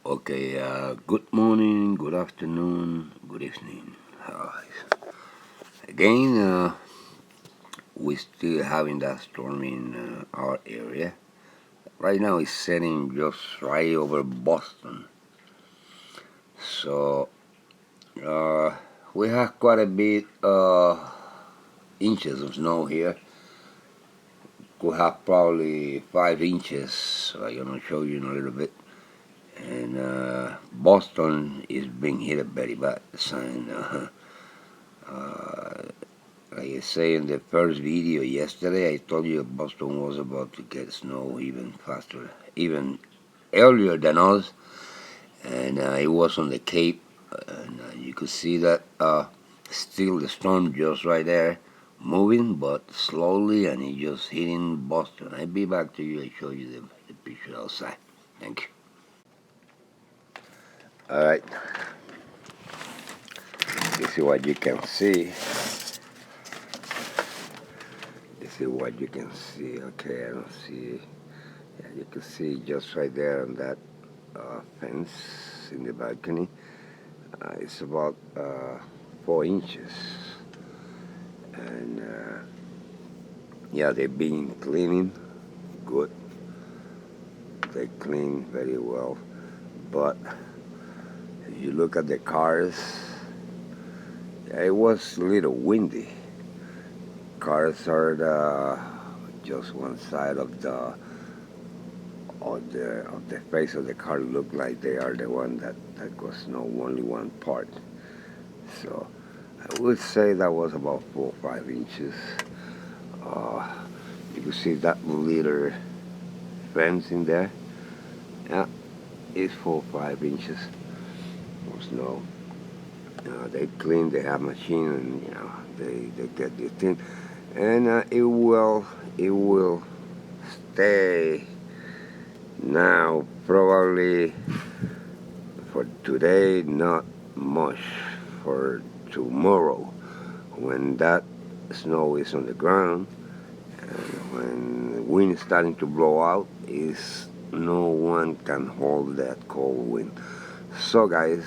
Okay, good morning, good afternoon, good evening. Again, we're still having that storm in our area. Right now, it's setting just right over Boston. So, uh, we have quite a bit inches of snow here. Could have probably 5 inches. I'm gonna show you in a little bit. And Boston is being hit very bad. Sign. Uh, Like I say in the first video yesterday, I told you Boston was about to get snow even faster, even earlier than us, and it was on the Cape, and you could see that still the storm just right there, moving but slowly, and it just hitting Boston. I'll be back to you and show you the picture outside. Thank you. All right, this is what you can see. This is what you can see. Okay, I don't see. Yeah, you can see just right there on that fence in the balcony. It's about 4 inches, and yeah, they've been cleaning good. They clean very well, but if you look at the cars, yeah, it was a little windy. Cars are just one side of the face of the car look like they are the one that got snow, only one part. So I would say that was about 4 or 5 inches. Uh, you can see that little fence in there. Yeah, it's 4 or 5 inches of snow. They clean, they have machine, and they get this thing, and it will stay now probably for today, not much for tomorrow when that snow is on the ground. When the wind is starting to blow out, is no one can hold that cold wind. So guys,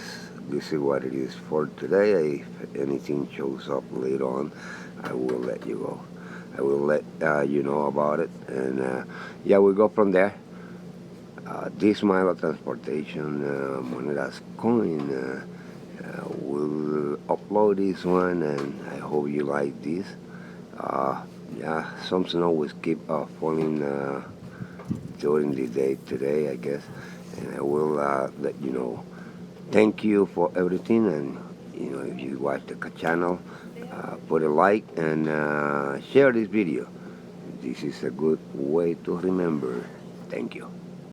this is what it is for today. If anything shows up later on, I will let you go. I will let you know about it, and yeah, we go from there. This mile of transportation, Monedas Coin, will upload this one, and I hope you like this. Uh, yeah, some snow will keep falling during the day today, I guess, and I will let you know. Thank you for everything, and if you watch the channel, put a like and share this video. This is a good way to remember. Thank you.